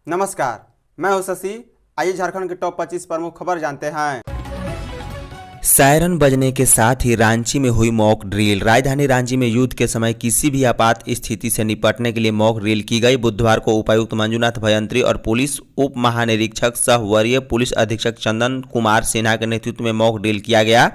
नमस्कार, मैं हूं शशि। आइए झारखंड के टॉप 25 प्रमुख खबर जानते हैं। सायरन बजने के साथ ही रांची में हुई मॉक ड्रिल। राजधानी रांची में युद्ध के समय किसी भी आपात स्थिति से निपटने के लिए मॉक ड्रिल की गई। बुधवार को उपायुक्त मंजूनाथ भयंत्री और पुलिस उप महानिरीक्षक सह वरीय पुलिस अधीक्षक चंदन कुमार सिन्हा के नेतृत्व में मॉक ड्रिल किया गया।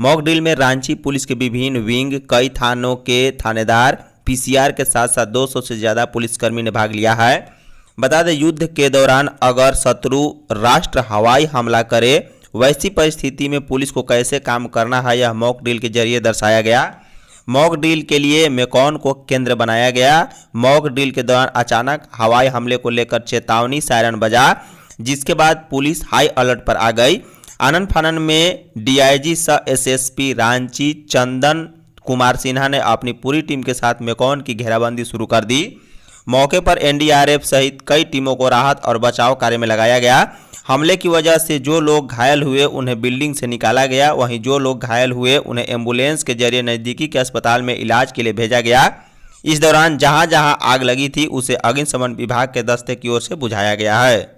मॉक ड्रिल में रांची पुलिस के विभिन्न विंग, कई थानों के थानेदार, पीसीआर के साथ साथ 200 से ज्यादा पुलिसकर्मी ने भाग लिया है। बता दें, युद्ध के दौरान अगर शत्रु राष्ट्र हवाई हमला करे, वैसी परिस्थिति में पुलिस को कैसे काम करना है, यह मॉक ड्रिल के जरिए दर्शाया गया। मॉक ड्रिल के लिए मेकॉन को केंद्र बनाया गया। मॉक ड्रिल के दौरान अचानक हवाई हमले को लेकर चेतावनी सायरन बजा, जिसके बाद पुलिस हाई अलर्ट पर आ गई। आनन फानन में डीआईजी सह एसएसपी रांची चंदन कुमार सिन्हा ने अपनी पूरी टीम के साथ मेकॉन की घेराबंदी शुरू कर दी। मौके पर एनडीआरएफ सहित कई टीमों को राहत और बचाव कार्य में लगाया गया। हमले की वजह से जो लोग घायल हुए उन्हें बिल्डिंग से निकाला गया, वहीं जो लोग घायल हुए उन्हें एम्बुलेंस के जरिए नजदीकी के अस्पताल में इलाज के लिए भेजा गया। इस दौरान जहां जहां आग लगी थी उसे अग्निशमन विभाग के दस्ते की ओर से बुझाया गया है।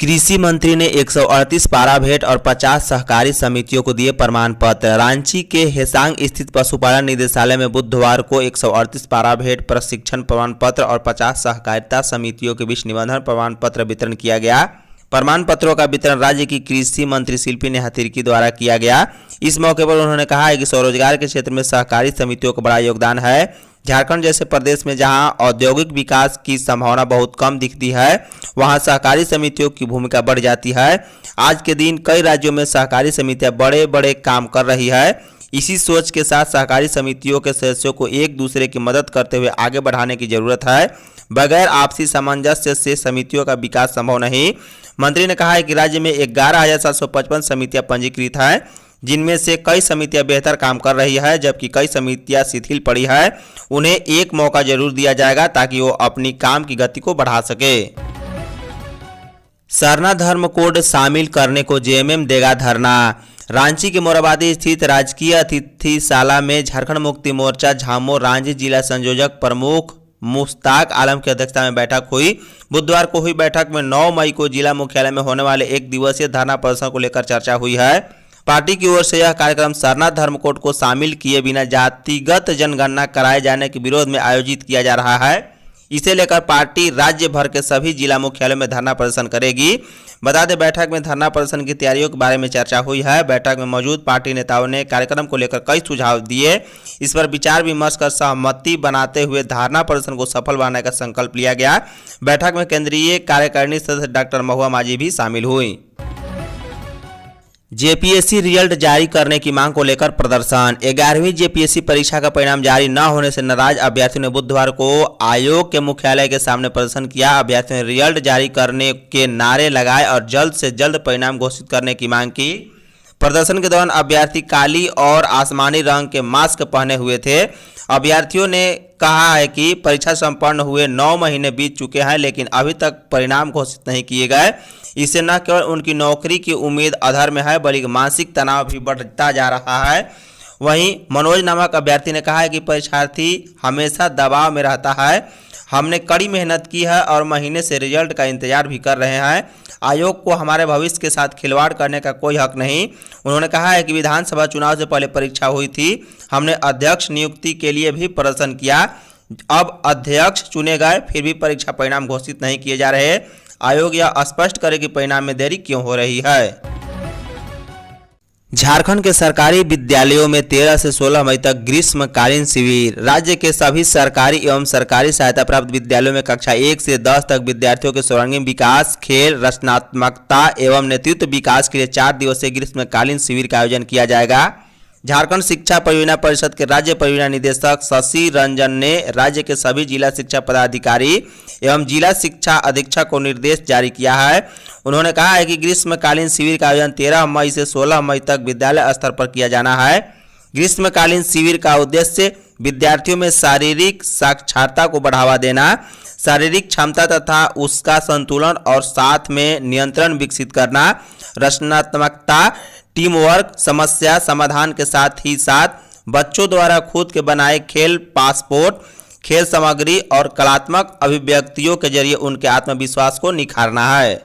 कृषि मंत्री ने 138 पारा भेंट और 50 सहकारी समितियों को दिए प्रमाण पत्र। रांची के हेसांग स्थित पशुपालन निदेशालय में बुधवार को 138 पारा भेंट प्रशिक्षण प्रमाण पत्र और 50 सहकारिता समितियों के बीच निबंधन प्रमाण पत्र वितरण किया गया। प्रमाण पत्रों का वितरण राज्य की कृषि मंत्री शिल्पी नेहा तिर्की द्वारा किया गया। इस मौके पर उन्होंने कहा है कि स्वरोजगार के क्षेत्र में सहकारी समितियों का बड़ा योगदान है। झारखंड जैसे प्रदेश में जहां औद्योगिक विकास की संभावना बहुत कम दिखती है, वहां सहकारी समितियों की भूमिका बढ़ जाती है। आज के दिन कई राज्यों में सहकारी समितियां बड़े बड़े काम कर रही है। इसी सोच के साथ सहकारी समितियों के सदस्यों को एक दूसरे की मदद करते हुए आगे बढ़ाने की जरूरत है। बगैर आपसी सामंजस्य से समितियों का विकास संभव नहीं। मंत्री ने कहा है कि राज्य में 11,755 समितियां पंजीकृत हैं, जिनमें से कई समितियां बेहतर काम कर रही है, जबकि कई समितियां शिथिल पड़ी है। उन्हें एक मौका जरूर दिया जाएगा ताकि वो अपनी काम की गति को बढ़ा सके। सरना धर्म कोड शामिल करने को जेएमएम देगा धरना। रांची के मोराबादी स्थित राजकीय अतिथिशाला में झारखंड मुक्ति मोर्चा झामो रांची जिला संयोजक प्रमुख मुश्ताक आलम की अध्यक्षता में बैठक हुई। बुधवार को हुई बैठक में 9 मई को जिला मुख्यालय में होने वाले 1 दिवसीय धरना प्रदर्शन को लेकर चर्चा हुई है। पार्टी की ओर से यह कार्यक्रम सरना धर्म कोड को शामिल किए बिना जातिगत जनगणना कराए जाने के विरोध में आयोजित किया जा रहा है। इसे लेकर पार्टी राज्य भर के सभी जिला मुख्यालयों में धरना प्रदर्शन करेगी। बता दें, बैठक में धरना प्रदर्शन की तैयारियों के बारे में चर्चा हुई है। बैठक में मौजूद पार्टी नेताओं ने कार्यक्रम को लेकर कई सुझाव दिए। इस पर विचार विमर्श कर सहमति बनाते हुए धरना प्रदर्शन को सफल बनाने का संकल्प लिया गया। बैठक में केंद्रीय कार्यकारिणी सदस्य डॉक्टर महुआ माझी भी शामिल हुई। जेपीएससी रिजल्ट जारी करने की मांग को लेकर प्रदर्शन। 11वीं जेपीएससी परीक्षा का परिणाम जारी न होने से नाराज अभ्यर्थियों ने बुधवार को आयोग के मुख्यालय के सामने प्रदर्शन किया। अभ्यर्थियों ने रिजल्ट जारी करने के नारे लगाए और जल्द से जल्द परिणाम घोषित करने की मांग की। प्रदर्शन के दौरान अभ्यर्थी काली और आसमानी रंग के मास्क पहने हुए थे। अभ्यर्थियों ने कहा है कि परीक्षा संपन्न हुए 9 महीने बीत चुके हैं, लेकिन अभी तक परिणाम घोषित नहीं किए गए। इससे न केवल उनकी नौकरी की उम्मीद अधर में है, बल्कि मानसिक तनाव भी बढ़ता जा रहा है। वहीं मनोज नामक अभ्यर्थी ने कहा है कि परीक्षार्थी हमेशा दबाव में रहता है। हमने कड़ी मेहनत की है और महीने से रिजल्ट का इंतजार भी कर रहे हैं। आयोग को हमारे भविष्य के साथ खिलवाड़ करने का कोई हक नहीं। उन्होंने कहा है कि विधानसभा चुनाव से पहले परीक्षा हुई थी। हमने अध्यक्ष नियुक्ति के लिए भी प्रदर्शन किया। अब अध्यक्ष चुने गए, फिर भी परीक्षा परिणाम घोषित नहीं किए जा रहे। आयोग यह स्पष्ट करे कि परिणाम में देरी क्यों हो रही है। झारखंड के सरकारी विद्यालयों में 13 से 16 मई तक ग्रीष्मकालीन शिविर। राज्य के सभी सरकारी एवं सरकारी सहायता प्राप्त विद्यालयों में कक्षा 1 से 10 तक विद्यार्थियों के सर्वांगीण विकास, खेल, रचनात्मकता एवं नेतृत्व विकास के लिए 4 दिवसीय ग्रीष्मकालीन शिविर का आयोजन किया जाएगा। झारखंड शिक्षा परियोजना परिषद के राज्य परियोजना निदेशक शशि रंजन ने राज्य के सभी जिला शिक्षा पदाधिकारी एवं जिला शिक्षा अधीक्षक को निर्देश जारी किया है। उन्होंने कहा है कि ग्रीष्मकालीन शिविर का आयोजन 13 मई से 16 मई तक विद्यालय स्तर पर किया जाना है। ग्रीष्मकालीन शिविर का उद्देश्य विद्यार्थियों में शारीरिक साक्षरता को बढ़ावा देना, शारीरिक क्षमता तथा उसका संतुलन और साथ में नियंत्रण विकसित करना, रचनात्मकता, टीम वर्क, समस्या समाधान के साथ ही साथ बच्चों द्वारा खुद के बनाए खेल पासपोर्ट, खेल सामग्री और कलात्मक अभिव्यक्तियों के जरिए उनके आत्मविश्वास को निखारना है।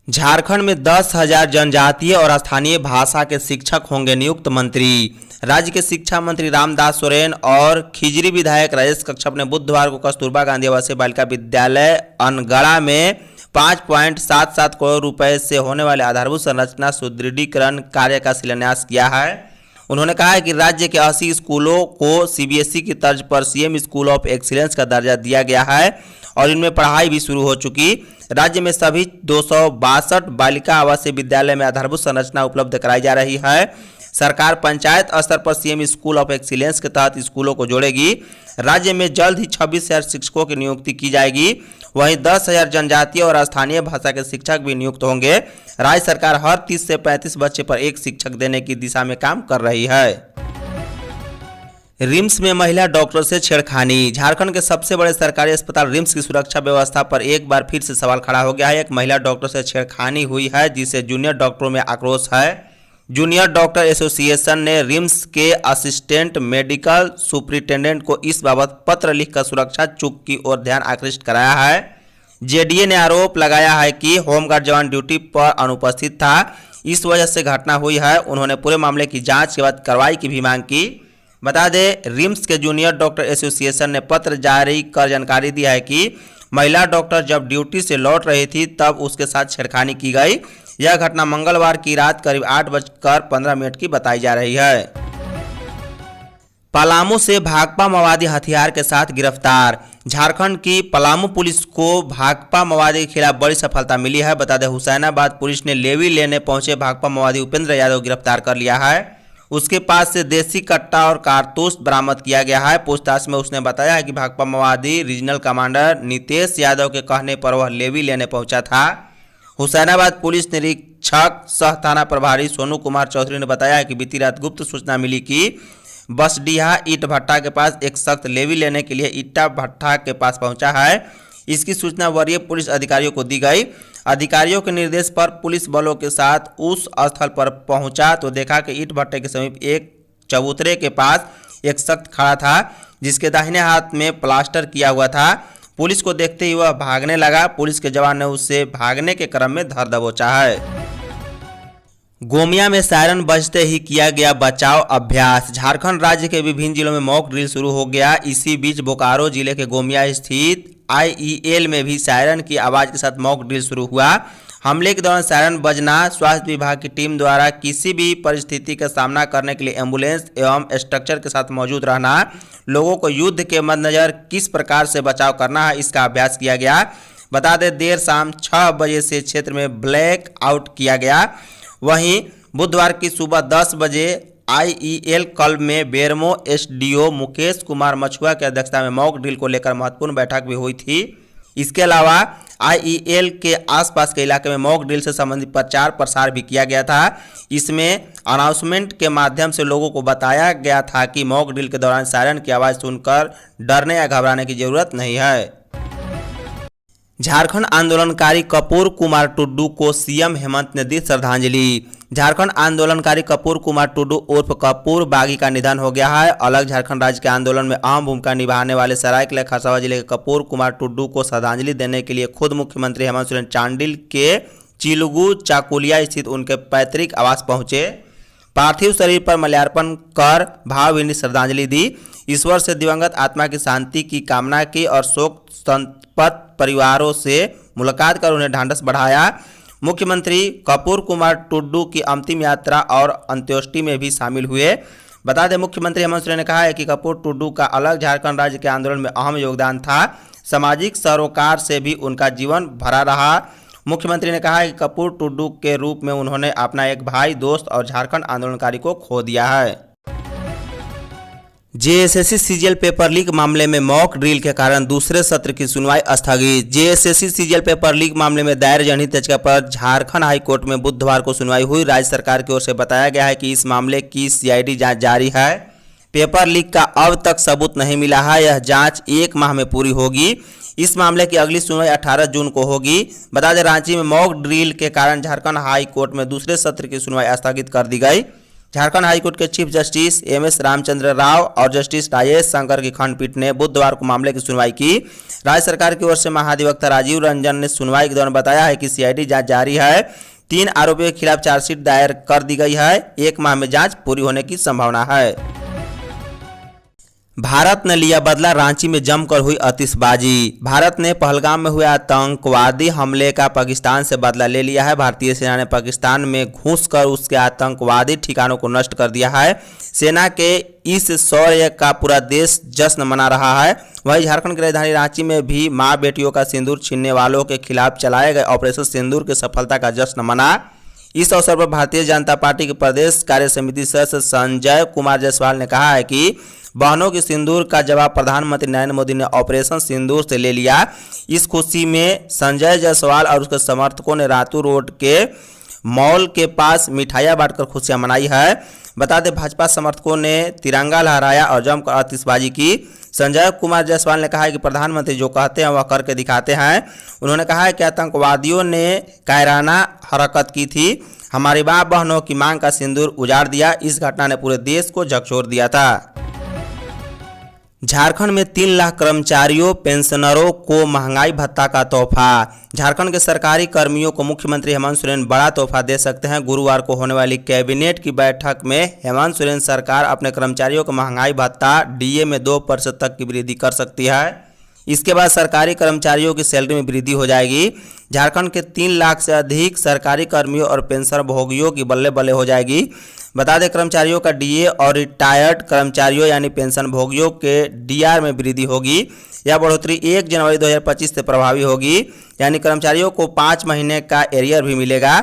झारखंड में 10,000 जनजातीय और स्थानीय भाषा के शिक्षक होंगे नियुक्त। मंत्री राज्य के शिक्षा मंत्री रामदास सोरेन और खिजरी विधायक राजेश कश्यप ने बुधवार को कस्तूरबा गांधी आवासीय बालिका विद्यालय अनगढ़ा में 5.77 करोड़ रुपए से होने वाले आधारभूत संरचना सुदृढ़ीकरण कार्य का शिलान्यास किया है। उन्होंने कहा है कि राज्य के 80 स्कूलों को सीबीएसई की तर्ज पर सीएम स्कूल ऑफ एक्सीलेंस का दर्जा दिया गया है और इनमें पढ़ाई भी शुरू हो चुकी। राज्य में सभी 262 बालिका आवासीय विद्यालय में आधारभूत संरचना उपलब्ध कराई जा रही है। सरकार पंचायत स्तर पर सीएम स्कूल ऑफ एक्सीलेंस के तहत स्कूलों को जोड़ेगी। राज्य में जल्द ही 26,000 शिक्षकों की नियुक्ति की जाएगी। वहीं 10,000 जनजातीय और स्थानीय भाषा के शिक्षक भी नियुक्त होंगे। राज्य सरकार हर 30 से 35 बच्चे पर एक शिक्षक देने की दिशा में काम कर रही है। रिम्स में महिला डॉक्टर से छेड़खानी। झारखंड के सबसे बड़े सरकारी अस्पताल रिम्स की सुरक्षा व्यवस्था पर एक बार फिर से सवाल खड़ा हो गया है। एक महिला डॉक्टर से छेड़खानी हुई है जिससे जूनियर डॉक्टरों में आक्रोश है। जूनियर डॉक्टर एसोसिएशन ने रिम्स के असिस्टेंट मेडिकल सुपरिटेंडेंट को इस बाबत पत्र लिखकर सुरक्षा चूक की ओर ध्यान आकृष्ट कराया है। जेडीए ने आरोप लगाया है कि होमगार्ड जवान ड्यूटी पर अनुपस्थित था, इस वजह से घटना हुई है। उन्होंने पूरे मामले की जांच के बाद कार्रवाई की भी मांग की। बता दें, रिम्स के जूनियर डॉक्टर एसोसिएशन ने पत्र जारी कर जानकारी दी है कि महिला डॉक्टर जब ड्यूटी से लौट रही थी तब उसके साथ छेड़खानी की गई। यह घटना मंगलवार की रात करीब 8:15 की बताई जा रही है। पलामू से भाकपा माओवादी हथियार के साथ गिरफ्तार। झारखंड की पलामू पुलिस को भाकपा माओवादी के खिलाफ बड़ी सफलता मिली है। बता दें, हुसैनाबाद पुलिस ने लेवी लेने पहुंचे भाकपा माओवादी उपेंद्र यादव गिरफ्तार कर लिया है। उसके पास से देसी कट्टा और कारतूस बरामद किया गया है। पूछताछ में उसने बताया है कि भाकपा माओवादी रीजनल कमांडर नितेश यादव के कहने पर वह लेवी लेने पहुंचा था। हुसैनाबाद पुलिस निरीक्षक सह थाना प्रभारी सोनू कुमार चौधरी ने बताया है कि बीती रात गुप्त सूचना मिली कि बसडीहा ईट भट्टा के पास एक शख्स लेवी लेने के लिए ईटा भट्टा के पास पहुंचा है। इसकी सूचना वरीय पुलिस अधिकारियों को दी गई। अधिकारियों के निर्देश पर पुलिस बलों के साथ उस स्थल पर पहुंचा तो देखा कि ईट भट्टे के समीप एक चबूतरे के पास एक शख्स खड़ा था जिसके दाहिने हाथ में प्लास्टर किया हुआ था। पुलिस को देखते ही वह भागने लगा। पुलिस के जवान ने उससे भागने के क्रम में धर दबोचा है। गोमिया में सायरन बजते ही किया गया बचाव अभ्यास। झारखंड राज्य के विभिन्न जिलों में मॉक ड्रिल शुरू हो गया। इसी बीच बोकारो जिले के गोमिया स्थित IEL में भी सायरन की आवाज के साथ मॉक ड्रिल शुरू हुआ। हमले के दौरान सायरन बजना, स्वास्थ्य विभाग की टीम द्वारा किसी भी परिस्थिति का सामना करने के लिए एम्बुलेंस एवं स्ट्रक्चर के साथ मौजूद रहना, लोगों को युद्ध के मद्देनजर किस प्रकार से बचाव करना है, इसका अभ्यास किया गया। बता दें, देर शाम 6 बजे से क्षेत्र में ब्लैक आउट किया गया। वहीं बुधवार की सुबह 10 बजे IEL क्लब में बेरमो SDO मुकेश कुमार मछुआ की अध्यक्षता में मॉक ड्रिल को लेकर महत्वपूर्ण बैठक भी हुई थी। इसके अलावा IEL के आसपास के इलाके में मॉक ड्रिल से संबंधित प्रचार प्रसार भी किया गया था। इसमें अनाउंसमेंट के माध्यम से लोगों को बताया गया था कि मॉक ड्रिल के दौरान सायरन की आवाज़ सुनकर डरने या घबराने की जरूरत नहीं है। झारखंड आंदोलनकारी कपूर कुमार टुड्डू को सीएम हेमंत ने दी श्रद्धांजलि। झारखंड आंदोलनकारी कपूर कुमार टुड्डू उर्फ कपूर बागी का निधन हो गया है। अलग झारखंड राज्य के आंदोलन में अहम भूमिका निभाने वाले सरायकेला खरसावां जिले के कपूर कुमार टुड्डू को श्रद्धांजलि देने के लिए खुद मुख्यमंत्री हेमंत सोरेन चांडिल के चिलुगु चाकुलिया स्थित उनके पैतृक आवास पहुंचे। पार्थिव शरीर पर माल्यार्पण कर भावभीनी श्रद्धांजलि दी। ईश्वर से दिवंगत आत्मा की शांति की कामना की और शोक संतप्त परिवारों से मुलाकात कर उन्हें ढांढस बढ़ाया। मुख्यमंत्री कपूर कुमार टुड्डू की अंतिम यात्रा और अंत्येष्टि में भी शामिल हुए। बता दें, मुख्यमंत्री हेमंत सोरेन ने कहा है कि कपूर टुड्डू का अलग झारखंड राज्य के आंदोलन में अहम योगदान था। सामाजिक सरोकार से भी उनका जीवन भरा रहा। मुख्यमंत्री ने कहा है कि कपूर टुड्डू के रूप में उन्होंने अपना एक भाई, दोस्त और झारखंड आंदोलनकारी को खो दिया है। जेएसएससी सीजीएल पेपर लीक मामले में मॉक ड्रिल के कारण दूसरे सत्र की सुनवाई स्थगित। जेएसएससी सीजीएल पेपर लीक मामले में दायर जनहित याचिका पर झारखंड हाई कोर्ट में बुधवार को सुनवाई हुई। राज्य सरकार की ओर से बताया गया है कि इस मामले की CID जांच जारी है। पेपर लीक का अब तक सबूत नहीं मिला है। यह जांच 1 माह में पूरी होगी। इस मामले की अगली सुनवाई 18 जून को होगी। बता दें, रांची में मॉक ड्रिल के कारण झारखंड हाई कोर्ट में दूसरे सत्र की सुनवाई स्थगित कर दी गई। झारखंड हाईकोर्ट के chief justice M S. Ramachandra Rao और जस्टिस राजेश शंकर की खंडपीठ ने बुधवार को मामले की सुनवाई की। राज्य सरकार की ओर से महाधिवक्ता राजीव रंजन ने सुनवाई के दौरान बताया है कि सीआईडी जांच जारी है। 3 आरोपियों के खिलाफ चार्जशीट दायर कर दी गई है। 1 माह में जांच पूरी होने की संभावना है। भारत ने लिया बदला, रांची में जमकर हुई आतिशबाजी। भारत ने पहलगाम में हुए आतंकवादी हमले का पाकिस्तान से बदला ले लिया है। भारतीय सेना ने पाकिस्तान में घुसकर उसके आतंकवादी ठिकानों को नष्ट कर दिया है। सेना के इस शौर्य का पूरा देश जश्न मना रहा है। वहीं झारखंड की राजधानी रांची में भी मां बेटियों का सिंदूर छीनने वालों के खिलाफ चलाए गए ऑपरेशन सिंदूर की सफलता का जश्न मना। इस अवसर पर भारतीय जनता पार्टी के प्रदेश कार्य समिति सदस्य संजय कुमार जायसवाल ने कहा है कि बहनों के सिंदूर का जवाब प्रधानमंत्री नरेंद्र मोदी ने ऑपरेशन सिंदूर से ले लिया। इस खुशी में संजय जायसवाल और उसके समर्थकों ने रातू रोड के मॉल के पास मिठाइयां बांटकर खुशियां मनाई है। बता दें, भाजपा समर्थकों ने तिरंगा लहराया और जमकर आतिशबाजी की। संजय कुमार जायसवाल ने कहा है कि प्रधानमंत्री जो कहते हैं वह करके दिखाते हैं। उन्होंने कहा है कि आतंकवादियों ने कायराना हरकत की थी, हमारी मां बहनों की मांग का सिंदूर उजाड़ दिया। इस घटना ने पूरे देश को झकझोर दिया था। झारखंड में 3 लाख कर्मचारियों पेंशनरों को महंगाई भत्ता का तोहफा। झारखंड के सरकारी कर्मियों को मुख्यमंत्री हेमंत सोरेन बड़ा तोहफा दे सकते हैं। गुरुवार को होने वाली कैबिनेट की बैठक में हेमंत सोरेन सरकार अपने कर्मचारियों को महंगाई भत्ता डीए में 2% तक की वृद्धि कर सकती है। इसके बाद सरकारी कर्मचारियों की सैलरी में वृद्धि हो जाएगी। झारखंड के 3 लाख से अधिक सरकारी कर्मियों और पेंशन भोगियों की बल्ले बल्ले हो जाएगी। बता दें, कर्मचारियों का डीए और रिटायर्ड कर्मचारियों यानी पेंशन भोगियों के डीआर में वृद्धि होगी। यह बढ़ोतरी 1 जनवरी 2025 से प्रभावी होगी, यानी कर्मचारियों को 5 महीने का एरियर भी मिलेगा।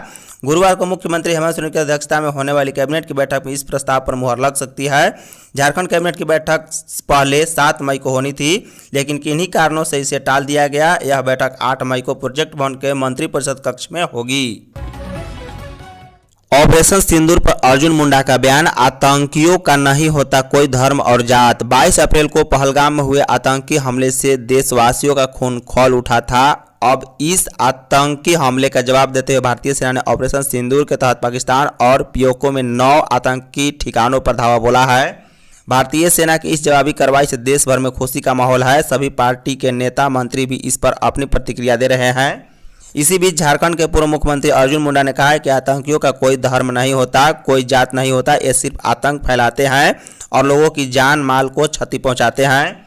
गुरुवार को मुख्यमंत्री हेमंत सोरेन की अध्यक्षता में होने वाली कैबिनेट की बैठक में इस प्रस्ताव पर मुहर लग सकती है। झारखंड कैबिनेट की बैठक पहले 7 मई को होनी थी, लेकिन किन्हीं कारणों से इसे टाल दिया गया। यह बैठक 8 मई को प्रोजेक्ट भवन के मंत्रिपरिषद कक्ष में होगी। ऑपरेशन सिंदूर पर अर्जुन मुंडा का बयान, आतंकियों का नहीं होता कोई धर्म और जात। 22 अप्रैल को पहलगाम में हुए आतंकी हमले से देशवासियों का खून खौल उठा था। अब इस आतंकी हमले का जवाब देते हुए भारतीय सेना ने ऑपरेशन सिंदूर के तहत पाकिस्तान और पीओके में 9 आतंकी ठिकानों पर धावा बोला है। भारतीय सेना की इस जवाबी कार्रवाई से देश भर में खुशी का माहौल है। सभी पार्टी के नेता मंत्री भी इस पर अपनी प्रतिक्रिया दे रहे हैं। इसी बीच झारखंड के पूर्व मुख्यमंत्री अर्जुन मुंडा ने कहा है कि आतंकियों का कोई धर्म नहीं होता, कोई जात नहीं होता, ये सिर्फ आतंक फैलाते हैं और लोगों की जान माल को क्षति पहुंचाते हैं।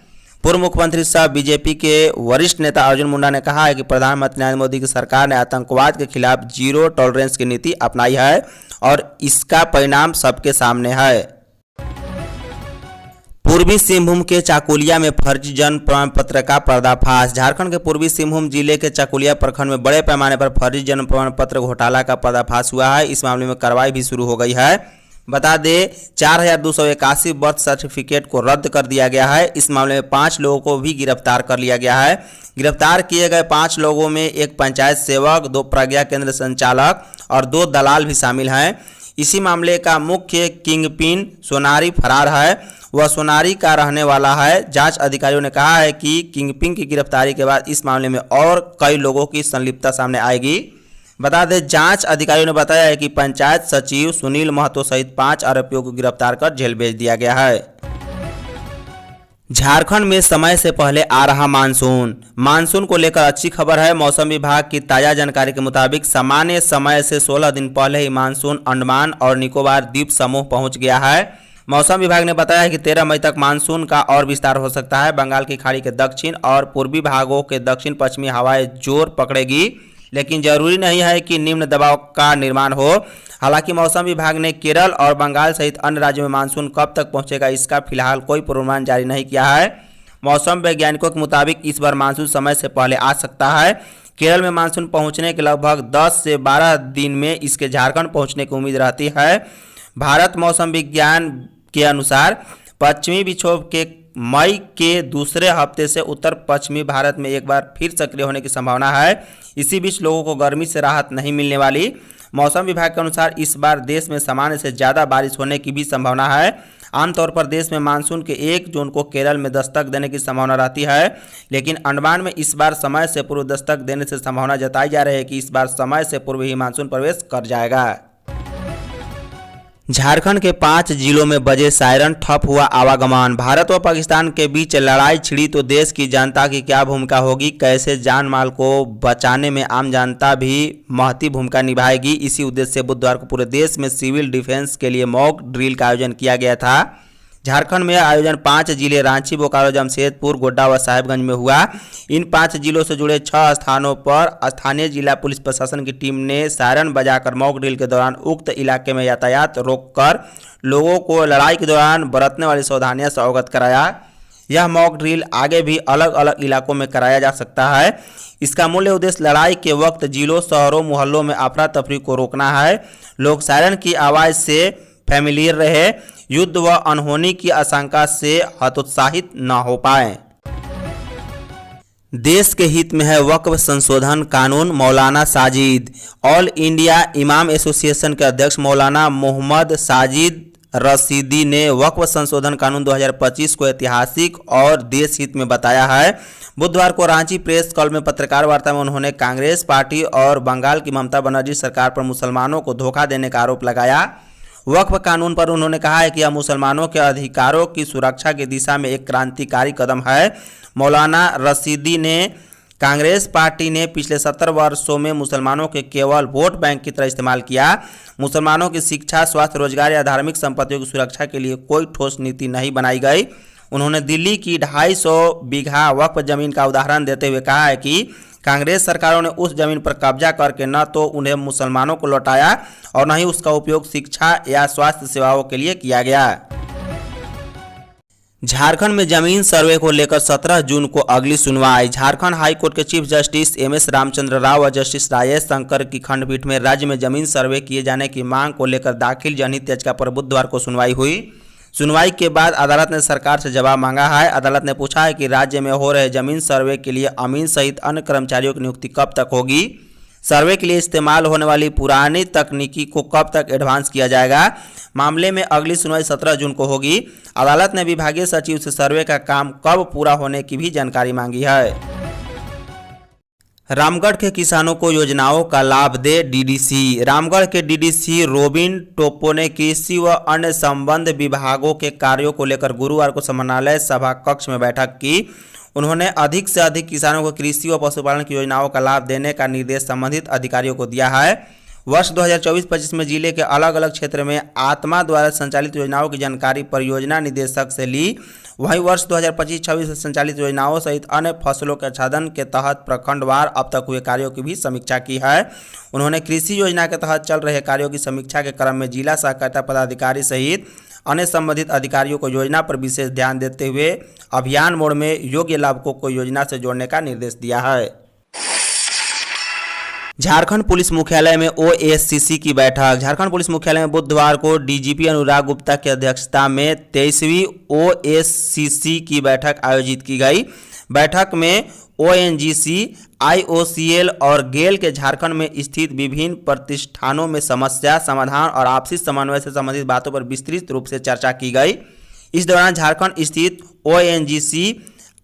पूर्व मुख्यमंत्री सह बीजेपी के वरिष्ठ नेता अर्जुन मुंडा ने कहा है कि प्रधानमंत्री नरेंद्र मोदी की सरकार ने आतंकवाद के खिलाफ जीरो टॉलरेंस की नीति अपनाई है और इसका परिणाम सबके सामने है। पूर्वी सिंहभूम के चाकुलिया में फर्जी जन्म प्रमाण पत्र का पर्दाफाश। झारखंड के पूर्वी सिंहभूम जिले के चाकुलिया प्रखंड में बड़े पैमाने पर फर्जी जन्म प्रमाण पत्र घोटाला का पर्दाफाश हुआ है। इस मामले में कार्रवाई भी शुरू हो गई है। बता दें, 4281 बर्थ सर्टिफिकेट को रद्द कर दिया गया है। इस मामले में 5 लोगों को भी गिरफ्तार कर लिया गया है। गिरफ्तार किए गए 5 लोगों में एक पंचायत सेवक, 2 प्रज्ञा केंद्र संचालक और 2 दलाल भी शामिल हैं। इसी मामले का मुख्य किंगपिन सोनारी फरार है। वह सोनारी का रहने वाला है। जांच अधिकारियों ने कहा है कि किंगपिन की गिरफ्तारी के बाद इस मामले में और कई लोगों की संलिप्तता सामने आएगी। बता दें, जांच अधिकारियों ने बताया है कि पंचायत सचिव सुनील महतो सहित 5 आरोपियों को गिरफ्तार कर जेल भेज दिया गया है। झारखंड में समय से पहले आ रहा मानसून को लेकर अच्छी खबर है। मौसम विभाग की ताजा जानकारी के मुताबिक सामान्य समय से 16 दिन पहले ही मानसून अंडमान और निकोबार द्वीप समूह पहुंच गया है। मौसम विभाग ने बताया है कि 13 मई तक मानसून का और विस्तार हो सकता है। बंगाल की खाड़ी के दक्षिण और पूर्वी भागों के दक्षिण पश्चिमी हवाएं जोर पकड़ेगी, लेकिन जरूरी नहीं है कि निम्न दबाव का निर्माण हो। हालांकि मौसम विभाग ने केरल और बंगाल सहित अन्य राज्यों में मानसून कब तक पहुंचेगा इसका फिलहाल कोई पूर्वानुमान जारी नहीं किया है। मौसम वैज्ञानिकों के मुताबिक इस बार मानसून समय से पहले आ सकता है। केरल में मानसून पहुंचने के लगभग 10 से 12 दिन में इसके झारखंड पहुंचने की उम्मीद रहती है। भारत मौसम विज्ञान के अनुसार पश्चिमी विक्षोभ के मई के दूसरे हफ्ते से उत्तर पश्चिमी भारत में एक बार फिर सक्रिय होने की संभावना है। इसी बीच लोगों को गर्मी से राहत नहीं मिलने वाली। मौसम विभाग के अनुसार इस बार देश में सामान्य से ज़्यादा बारिश होने की भी संभावना है। आमतौर पर देश में मानसून के 1 जून को केरल में दस्तक देने की संभावना रहती है, लेकिन अंडमान में इस बार समय से पूर्व दस्तक देने से संभावना जताई जा रही है कि इस बार समय से पूर्व ही मानसून प्रवेश कर जाएगा। झारखंड के 5 जिलों में बजे सायरन, ठप हुआ आवागमन। भारत व पाकिस्तान के बीच लड़ाई छिड़ी तो देश की जनता की क्या भूमिका होगी, कैसे जान माल को बचाने में आम जनता भी महती भूमिका निभाएगी। इसी उद्देश्य से बुधवार को पूरे देश में सिविल डिफेंस के लिए मॉक ड्रिल का आयोजन किया गया था। झारखंड में आयोजन 5 जिले रांची, बोकारो, जमशेदपुर, गोड्डा व साहेबगंज में हुआ। इन 5 जिलों से जुड़े 6 स्थानों पर स्थानीय जिला पुलिस प्रशासन की टीम ने सायरन बजाकर मॉक ड्रिल के दौरान उक्त इलाके में यातायात रोककर लोगों को लड़ाई के दौरान बरतने वाली सावधानियों से अवगत कराया। यह मॉक ड्रिल आगे भी अलग अलग इलाकों में कराया जा सकता है। इसका मूल उद्देश्य लड़ाई के वक्त जिलों, शहरों, मोहल्लों में अफरा तफरी को रोकना है। लोग सायरन की आवाज़ से फैमिलियर रहे, युद्ध व अनहोनी की आशंका से हतोत्साहित न हो पाए। देश के हित में है वक्फ संशोधन कानून। मौलाना साजिद। ऑल इंडिया इमाम एसोसिएशन के अध्यक्ष मौलाना मोहम्मद साजिद रशीदी ने वक्फ संशोधन कानून 2025 को ऐतिहासिक और देश हित में बताया है। बुधवार को रांची प्रेस क्लब में पत्रकार वार्ता में उन्होंने कांग्रेस पार्टी और बंगाल की ममता बनर्जी सरकार पर मुसलमानों को धोखा देने का आरोप लगाया। वक्फ कानून पर उन्होंने कहा है कि यह मुसलमानों के अधिकारों की सुरक्षा की दिशा में एक क्रांतिकारी कदम है। मौलाना रशीदी ने कांग्रेस पार्टी ने पिछले 70 वर्षों में मुसलमानों के केवल वोट बैंक की तरह इस्तेमाल किया। मुसलमानों की शिक्षा, स्वास्थ्य, रोजगार या धार्मिक संपत्तियों की सुरक्षा के लिए कोई ठोस नीति नहीं बनाई गई। उन्होंने दिल्ली की 250 बीघा वक्फ जमीन का उदाहरण देते हुए कहा है कि कांग्रेस सरकारों ने उस जमीन पर कब्जा करके न तो उन्हें मुसलमानों को लौटाया और न ही उसका उपयोग शिक्षा या स्वास्थ्य सेवाओं के लिए किया गया। झारखंड में जमीन सर्वे को लेकर 17 जून को अगली सुनवाई। झारखंड हाई कोर्ट के chief justice MS Ramchandra Rao और जस्टिस राजेश शंकर की खंडपीठ में राज्य में जमीन सर्वे किए जाने की मांग को लेकर दाखिल जनहित याचिका पर बुधवार को सुनवाई हुई। सुनवाई के बाद अदालत ने सरकार से जवाब मांगा है। अदालत ने पूछा है कि राज्य में हो रहे जमीन सर्वे के लिए अमीन सहित अन्य कर्मचारियों की नियुक्ति कब तक होगी। सर्वे के लिए इस्तेमाल होने वाली पुरानी तकनीकी को कब तक एडवांस किया जाएगा। मामले में अगली सुनवाई 17 जून को होगी। अदालत ने विभागीय सचिव से सर्वे का काम कब पूरा होने की भी जानकारी मांगी है। रामगढ़ के किसानों को योजनाओं का लाभ दे डीडीसी। रामगढ़ के डीडीसी रोबिन टोप्पो ने कृषि व अन्य संबंध विभागों के कार्यों को लेकर गुरुवार को समन्वय सभा कक्ष में बैठक की। उन्होंने अधिक से अधिक किसानों को कृषि व पशुपालन की योजनाओं का लाभ देने का निर्देश संबंधित अधिकारियों को दिया है। वर्ष 2024-25 में जिले के अलग अलग क्षेत्र में आत्मा द्वारा संचालित योजनाओं की जानकारी परियोजना निदेशक से ली। वहीं वर्ष 2025-26 से संचालित योजनाओं सहित अन्य फसलों के आच्छादन के तहत प्रखंडवार अब तक हुए कार्यों की भी समीक्षा की है। उन्होंने कृषि योजना के तहत चल रहे कार्यों की समीक्षा के क्रम में जिला सहकारिता पदाधिकारी सहित अन्य संबंधित अधिकारियों को योजना पर विशेष ध्यान देते हुए अभियान मोड में योग्य लाभुकों को योजना से जोड़ने का निर्देश दिया है। झारखंड पुलिस मुख्यालय में ओएससीसी की बैठक। झारखंड पुलिस मुख्यालय में बुधवार को डीजीपी अनुराग गुप्ता की अध्यक्षता में 23वीं ओएससीसी की बैठक आयोजित की गई। बैठक में ओएनजीसी, आईओसीएल और गेल के झारखंड में स्थित विभिन्न प्रतिष्ठानों में समस्या समाधान और आपसी समन्वय से संबंधित बातों पर विस्तृत रूप से चर्चा की गई। इस दौरान झारखंड स्थित ओएनजीसी,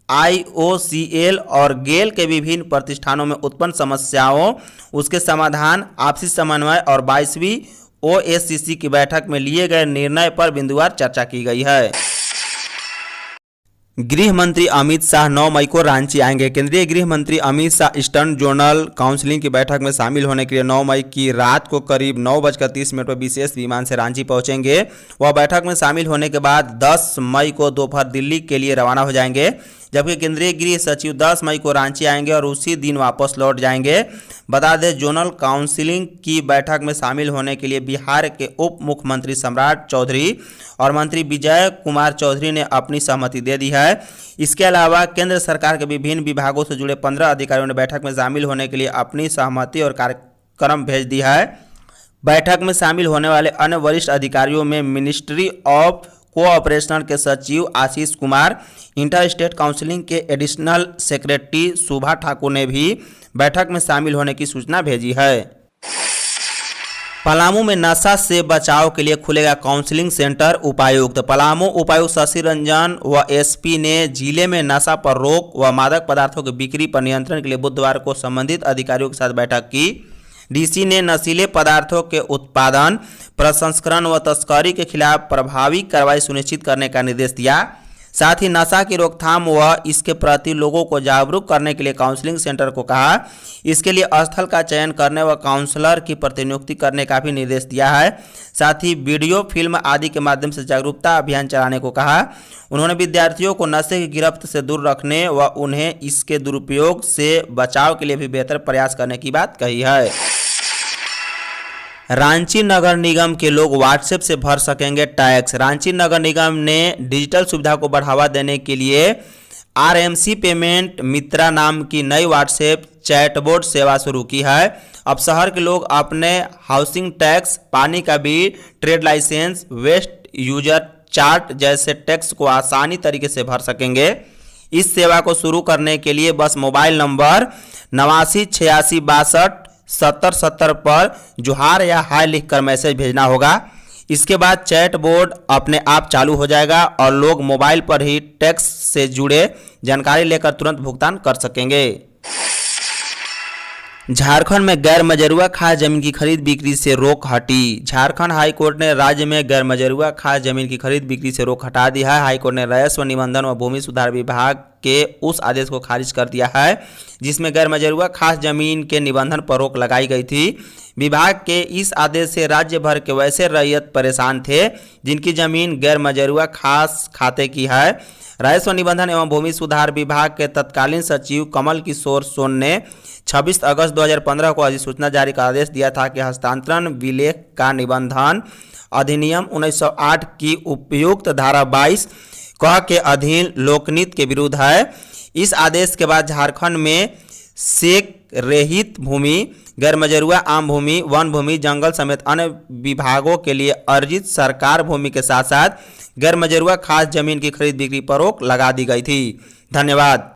आईओसीएल और गेल के विभिन्न प्रतिष्ठानों में उत्पन्न समस्याओं, उसके समाधान, आपसी समन्वय और 22वीं ओएससीसी की बैठक में लिए गए निर्णय पर बिंदुवार चर्चा की गई है। गृह मंत्री अमित शाह 9 मई को रांची आएंगे। केंद्रीय गृह मंत्री Amit Shah eastern zonal counselling की बैठक में शामिल होने के लिए 9 मई की रात को करीब 9:30 पर विशेष विमान से रांची पहुंचेंगे। वह बैठक में शामिल होने के बाद 10 मई को दोपहर दिल्ली के लिए रवाना हो जाएंगे, जबकि केंद्रीय गृह सचिव 10 मई को रांची आएंगे और उसी दिन वापस लौट जाएंगे। बता दें, जोनल काउंसिलिंग की बैठक में शामिल होने के लिए बिहार के उप मुख्यमंत्री सम्राट चौधरी और मंत्री विजय कुमार चौधरी ने अपनी सहमति दे दी है। इसके अलावा केंद्र सरकार के विभिन्न विभागों से जुड़े 15 अधिकारियों ने बैठक में शामिल होने के लिए अपनी सहमति और कार्यक्रम भेज दी है। बैठक में शामिल होने वाले अन्य वरिष्ठ अधिकारियों में मिनिस्ट्री ऑफ कोऑपरेशन के सचिव Ashish Kumar, inter state counselling के एडिशनल सेक्रेटरी सुभा ठाकुर ने भी बैठक में शामिल होने की सूचना भेजी है। पलामू में नशा से बचाव के लिए खुलेगा काउंसलिंग सेंटर। उपायुक्त पलामू उपायुक्त शशि रंजन व एसपी ने जिले में नशा पर रोक व मादक पदार्थों की बिक्री पर नियंत्रण के लिए बुधवार को संबंधित अधिकारियों के साथ बैठक की। डीसी ने नशीले पदार्थों के उत्पादन, प्रसंस्करण व तस्करी के खिलाफ प्रभावी कार्रवाई सुनिश्चित करने का निर्देश दिया। साथ ही नशा की रोकथाम व इसके प्रति लोगों को जागरूक करने के लिए काउंसलिंग सेंटर को कहा। इसके लिए स्थल का चयन करने व काउंसलर की प्रतिनियुक्ति करने का भी निर्देश दिया है। साथ ही वीडियो, फिल्म आदि के माध्यम से जागरूकता अभियान चलाने को कहा। उन्होंने विद्यार्थियों को नशे की गिरफ्त से दूर रखने व उन्हें इसके दुरुपयोग से बचाव के लिए भी बेहतर प्रयास करने की बात कही है। रांची नगर निगम के लोग व्हाट्सएप से भर सकेंगे टैक्स। रांची नगर निगम ने डिजिटल सुविधा को बढ़ावा देने के लिए आरएमसी पेमेंट मित्रा नाम की नई व्हाट्सएप चैटबोट सेवा शुरू की है। अब शहर के लोग अपने हाउसिंग टैक्स, पानी का bill, trade licence, waste user chart जैसे टैक्स को आसानी तरीके से भर सकेंगे। इस सेवा को शुरू करने के लिए बस मोबाइल नंबर 8986627070 पर जोहार या हाय लिखकर मैसेज भेजना होगा। इसके बाद चैट बोर्ड अपने आप चालू हो जाएगा और लोग मोबाइल पर ही टैक्स से जुड़े जानकारी लेकर तुरंत भुगतान कर सकेंगे। झारखंड में गैर मजरूआ खास जमीन की खरीद बिक्री से रोक हटी। झारखंड हाईकोर्ट ने राज्य में गैर मजरूआ खास जमीन की खरीद बिक्री से रोक हटा दी है। हाईकोर्ट ने राजस्व निबंधन व भूमि सुधार विभाग के उस आदेश को खारिज कर दिया है जिसमें गैर मजरूआ खास जमीन के निबंधन पर रोक लगाई गई थी। विभाग के इस आदेश से राज्य भर के वैसे रैयत परेशान थे जिनकी जमीन गैर मजरूआ खास खाते की है। राजस्व निबंधन एवं भूमि सुधार विभाग के तत्कालीन सचिव कमल किशोर सोन ने 26 अगस्त 2015 को अधिसूचना जारी कर आदेश दिया था कि हस्तांतरण विलेख का निबंधन अधिनियम 1908 की उपयुक्त धारा 22 क के अधीन लोकनीति के विरुद्ध है। इस आदेश के बाद झारखंड में सेक रहित भूमि, गैर मजरूआ आम भूमि, वन भूमि, जंगल समेत अन्य विभागों के लिए अर्जित सरकार भूमि के साथ साथ गैर मजरूआ खास जमीन की खरीद बिक्री पर रोक लगा दी गई थी। धन्यवाद।